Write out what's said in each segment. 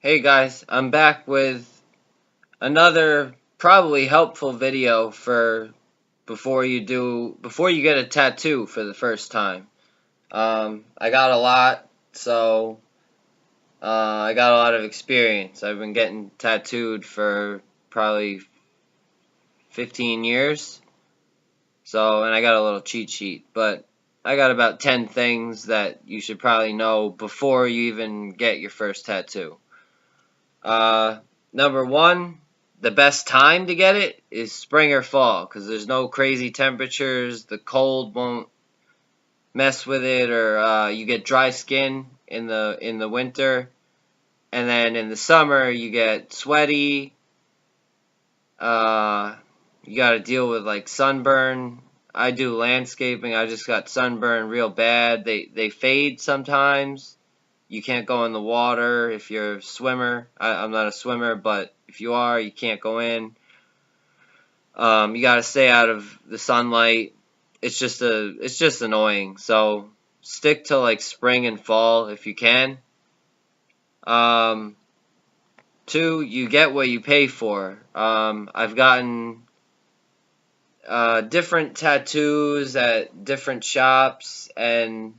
Hey guys, I'm back with another probably helpful video for before you get a tattoo for the first time. I got a lot, so I got a lot of experience. I've been getting tattooed for probably 15 years. And I got a little cheat sheet, but I got about 10 things that you should probably know before you even get your first tattoo. Uh, Number one, the best time to get it is spring or fall because there's no crazy temperatures. The cold won't mess with it, or you get dry skin in the winter, and then in the summer you get sweaty. Uh, you got to deal with like sunburn. I do landscaping. I just got sunburn real bad. They fade sometimes. You can't go in the water if you're a swimmer. I'm not a swimmer, but if you are, you can't go in. You got to stay out of the sunlight. It's just annoying. So stick to like spring and fall if you can. Um, Two, you get what you pay for. I've gotten different tattoos at different shops, and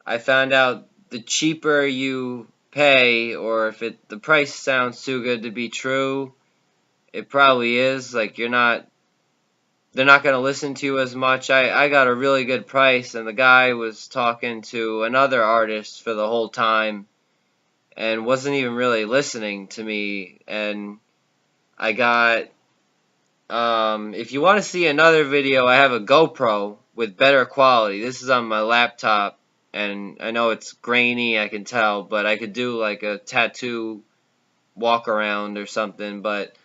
I found out the cheaper you pay, or if the price sounds too good to be true, it probably is. Like they're not gonna listen to you as much. I got a really good price, and the guy was talking to another artist for the whole time, and wasn't even really listening to me. And I got if you want to see another video, I have a GoPro with better quality. This is on my laptop, and I know it's grainy, I can tell, but I could do like a tattoo walk around or something. But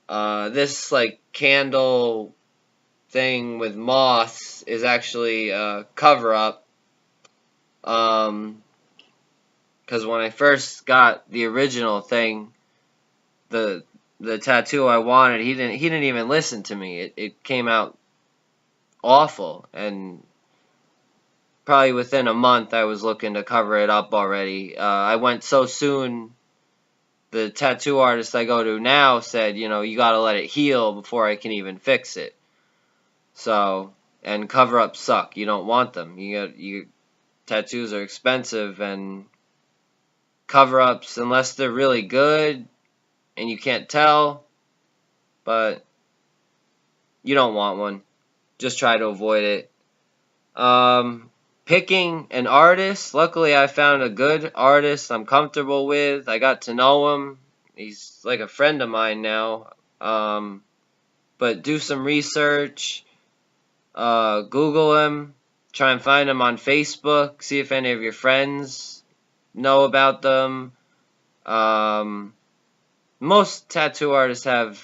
this like candle thing with moths is actually a cover up. Because when I first got the original thing, the the tattoo I wanted, he didn't even listen to me. It came out awful, and probably within a month I was looking to cover it up already. I went so soon. The tattoo artist I go to now said, you got to let it heal before I can even fix it. So, and cover ups suck. You don't want them. Tattoos are expensive, and cover ups, unless they're really good and you can't tell, but you don't want one. Just try to avoid it. Picking an artist. Luckily, I found a good artist I'm comfortable with. I got to know him. He's like a friend of mine now. But do some research. Google him. Try and find him on Facebook. See if any of your friends know about them. Most tattoo artists have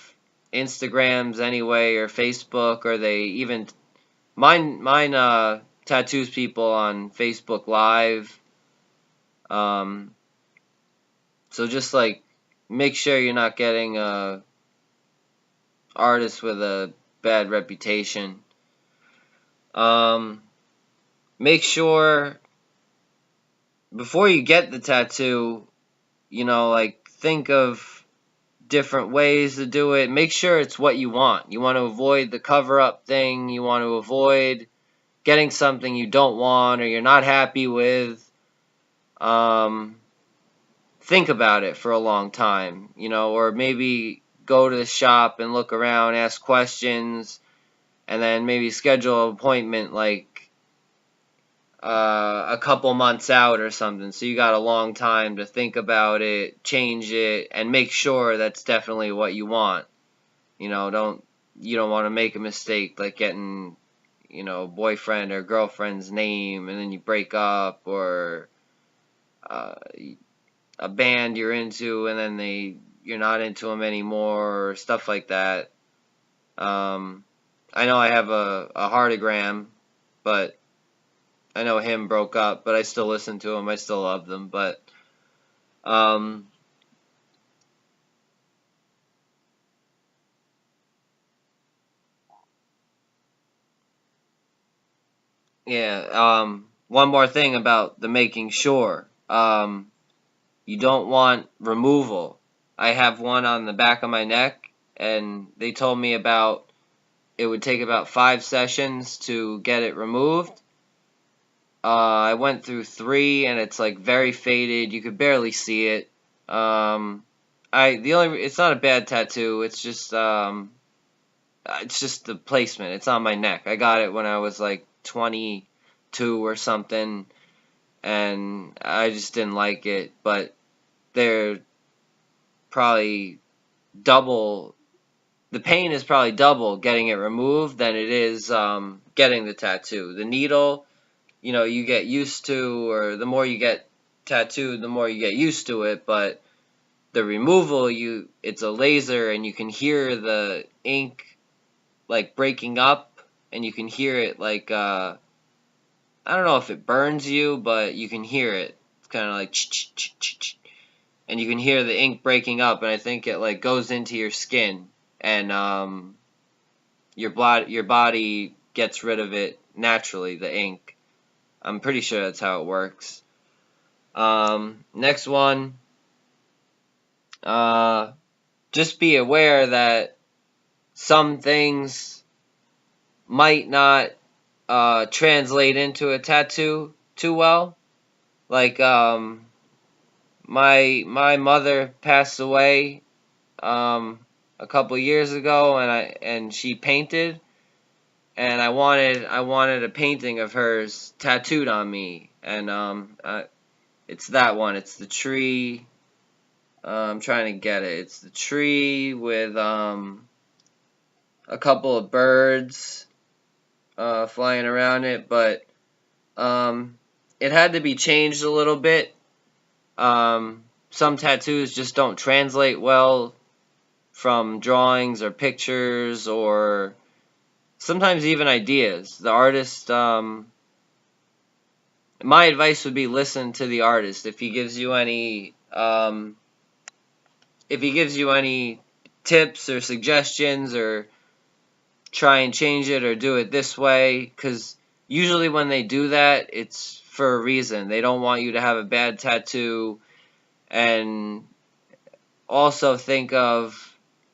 Instagrams anyway, or Facebook, or they even mine tattoos people on Facebook Live. Um, so just like make sure you're not getting a artist with a bad reputation. Um, Make sure before you get the tattoo, like think of different ways to do it. Make sure it's what you want. You want to avoid the cover up thing. You want to avoid getting something you don't want or you're not happy with. Um, think about it for a long time, or maybe go to the shop and look around, ask questions, and then maybe schedule an appointment like a couple months out or something. So you got a long time to think about it, change it, and make sure that's definitely what you want. You don't want to make a mistake like getting, boyfriend or girlfriend's name and then you break up, or uh, a band you're into and then you're not into them anymore, or stuff like that. I know I have a heartagram, but I know him broke up, but I still listen to him. I still love them, but um, yeah. One more thing about the making sure. you don't want removal. I have one on the back of my neck, and they told me it would take about 5 sessions to get it removed. I went through 3, and it's like very faded. You could barely see it. It's not a bad tattoo. It's just the placement. It's on my neck. I got it when I was like 22 or something, and I just didn't like it. But they're probably double. The pain is probably double getting it removed than it is getting the tattoo. The needle, you get used to, or the more you get tattooed, the more you get used to it. But the removal, it's a laser, and you can hear the ink like breaking up, and you can hear it like I don't know if it burns you, but you can hear it. It's kind of like and you can hear the ink breaking up, and I think it like goes into your skin, and your body gets rid of it naturally, the ink. I'm pretty sure that's how it works. Next one, just be aware that some things might not translate into a tattoo too well. Like my mother passed away a couple years ago, and she painted, and I wanted a painting of hers tattooed on me, and it's that one. It's the tree. I'm trying to get it. It's the tree with a couple of birds flying around it, but it had to be changed a little bit. Some tattoos just don't translate well from drawings or pictures, or sometimes even ideas. The artist, my advice would be listen to the artist. If he gives you any tips or suggestions, or try and change it or do it this way, because usually when they do that, it's for a reason. They don't want you to have a bad tattoo. And also think of,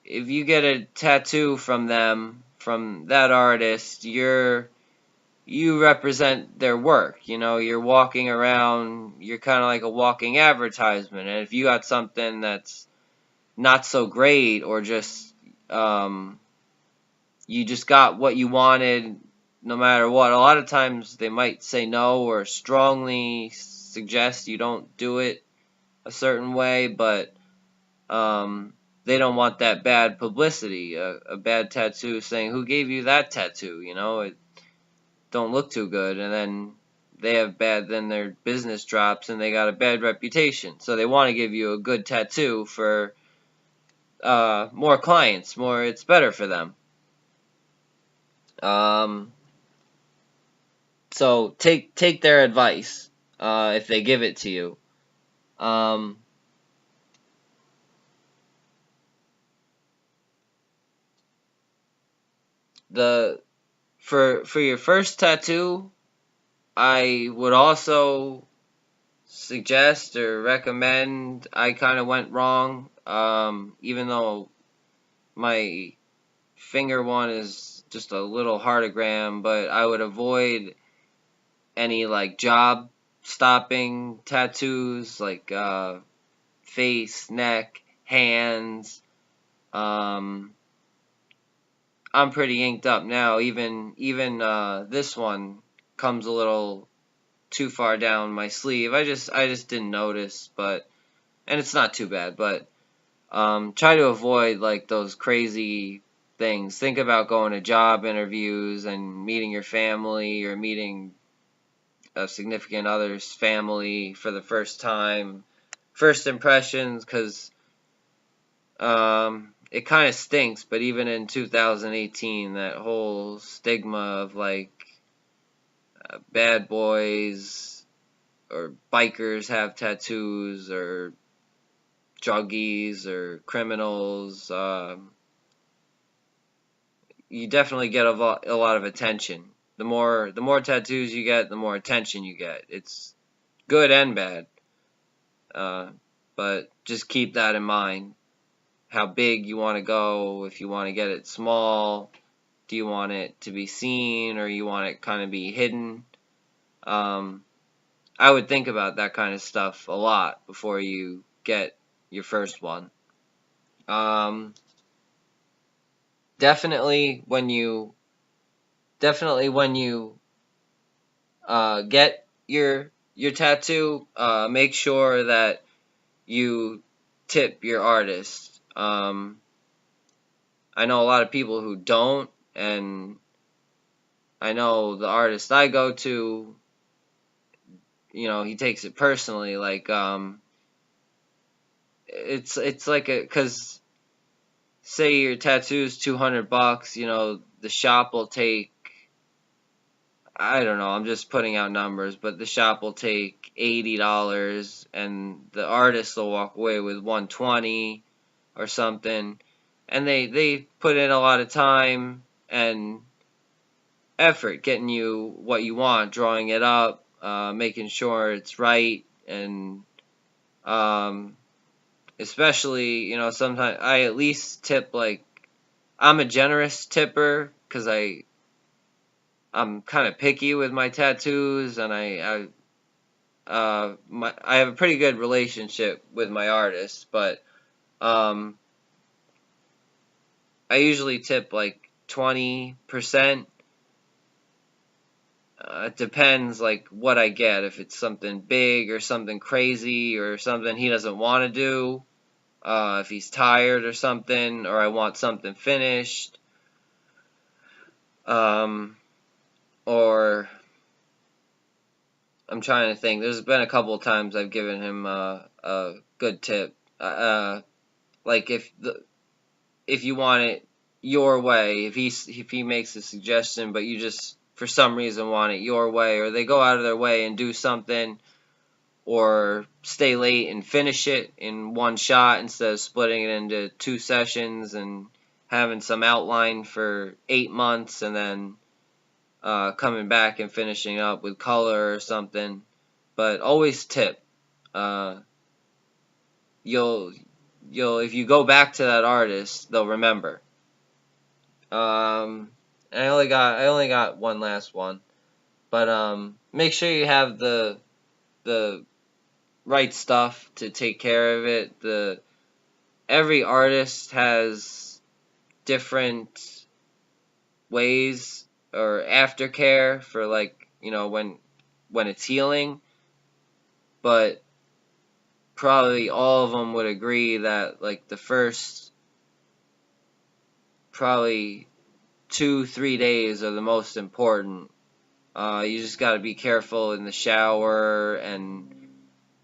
if you get a tattoo from them, from that artist, you represent their work. You're walking around, you're kind of like a walking advertisement. And if you got something that's not so great, or just you just got what you wanted no matter what, a lot of times they might say no, or strongly suggest you don't do it a certain way, but they don't want that bad publicity, a bad tattoo saying, who gave you that tattoo? It don't look too good, and then then their business drops, and they got a bad reputation. So they want to give you a good tattoo for more clients, it's better for them. So take their advice if they give it to you. For your first tattoo, I would also suggest or recommend. I kind of went wrong, even though my finger one is just a little heartogram, but I would avoid any like job stopping tattoos, like face, neck, hands. I'm pretty inked up now. Even this one comes a little too far down my sleeve. I just didn't notice, and it's not too bad, but try to avoid like those crazy things. Think about going to job interviews and meeting your family, or meeting a significant other's family for the first time. First impressions, because it kind of stinks, but even in 2018, that whole stigma of like bad boys or bikers have tattoos, or druggies or criminals, you definitely get a lot of attention. The more tattoos you get, the more attention you get. It's good and bad. but just keep that in mind. How big you want to go, if you want to get it small, do you want it to be seen or you want it kind of be hidden? I would think about that kind of stuff a lot before you get your first one. Definitely when you get your tattoo, make sure that you tip your artist. I know a lot of people who don't, and I know the artist I go to, he takes it personally. Like, it's like cause say your tattoo's $200, the shop will take, I don't know, I'm just putting out numbers, but the shop will take $80 and the artist will walk away with $120 or something. And they put in a lot of time and effort getting you what you want, drawing it up, making sure it's right, and especially, sometimes I at least tip, like, I'm a generous tipper because I'm kind of picky with my tattoos, and I have a pretty good relationship with my artists, but I usually tip like 20%. It depends, like, what I get. If it's something big or something crazy or something he doesn't want to do, if he's tired or something, or I want something finished, or I'm trying to think. There's been a couple of times I've given him a good tip. Like if you want it your way, if he makes a suggestion, but you just for some reason want it your way, or they go out of their way and do something, or stay late and finish it in one shot instead of splitting it into 2 sessions and having some outline for 8 months and then coming back and finishing up with color or something. But always tip. You'll if you go back to that artist, they'll remember. I only got one last one, but make sure you have the right stuff to take care of it. Every artist has different ways or aftercare for, like, when it's healing, but probably all of them would agree that, like, the first probably 2-3 days are the most important. You just got to be careful in the shower and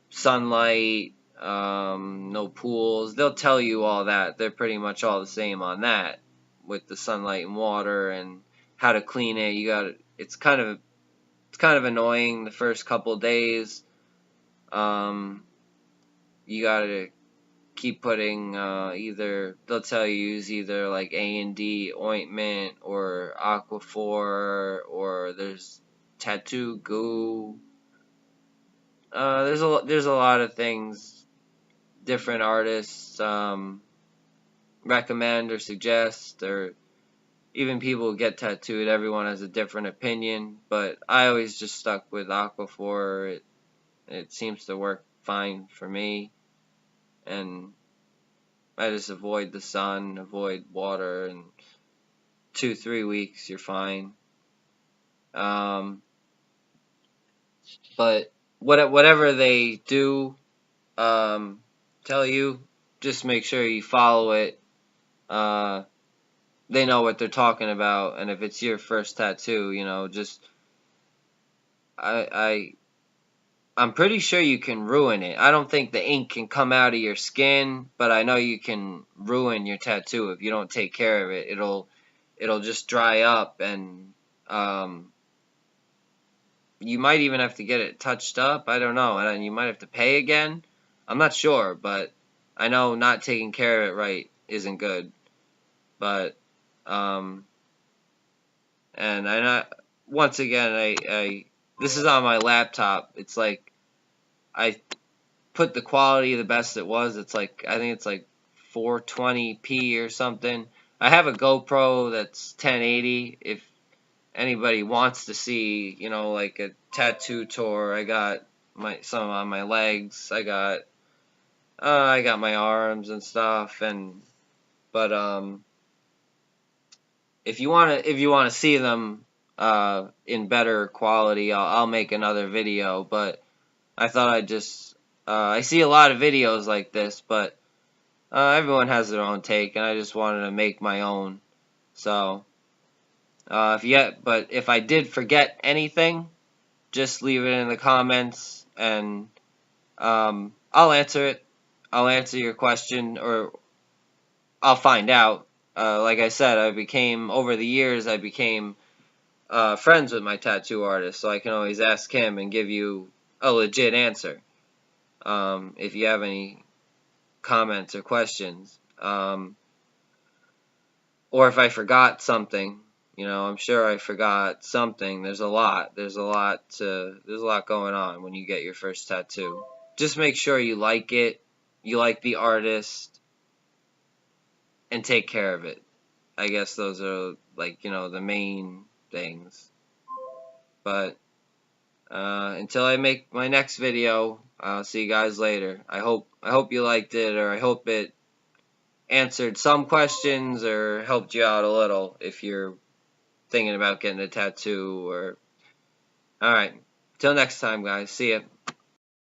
sunlight, no pools. They'll tell you all that. They're pretty much all the same on that, with the sunlight and water and how to clean it. It's kind of annoying the first couple days. You gotta keep putting they'll tell you use either like A&D ointment or Aquaphor, or there's tattoo goo. There's a lot of things different artists recommend or suggest, or even people who get tattooed. Everyone has a different opinion, but I always just stuck with Aquaphor. It seems to work fine for me, and I just avoid the sun, avoid water, and 2-3 weeks you're fine. But whatever they do tell you, just make sure you follow it. They know what they're talking about, and if it's your first tattoo, just I'm pretty sure you can ruin it. I don't think the ink can come out of your skin, but I know you can ruin your tattoo if you don't take care of it. It'll just dry up, and you might even have to get it touched up. I don't know, and you might have to pay again. I'm not sure, but I know not taking care of it right isn't good. But and I not once again I this is on my laptop. It's like I put the quality the best it was. It's like, I think it's like 420p or something. I have a GoPro that's 1080 if anybody wants to see, you know, like a tattoo tour. I got some on my legs. I got my arms and stuff, but if you wanna see them in better quality, I'll make another video. But I thought I'd just I see a lot of videos like this, but everyone has their own take, and I just wanted to make my own. So but if I did forget anything, just leave it in the comments, and I'll answer it. I'll answer your question, or I'll find out. Like I said, over the years, I became friends with my tattoo artist, so I can always ask him and give you a legit answer if you have any comments or questions. Or if I forgot something, you know, I'm sure I forgot something. There's a lot going on when you get your first tattoo. Just make sure you like it, you like the artist, and take care of it. I guess those are, like, you know, the main things. But until I make my next video, I'll see you guys later. I hope you liked it, or I hope it answered some questions or helped you out a little if you're thinking about getting a tattoo. Or alright, till next time, guys. See ya.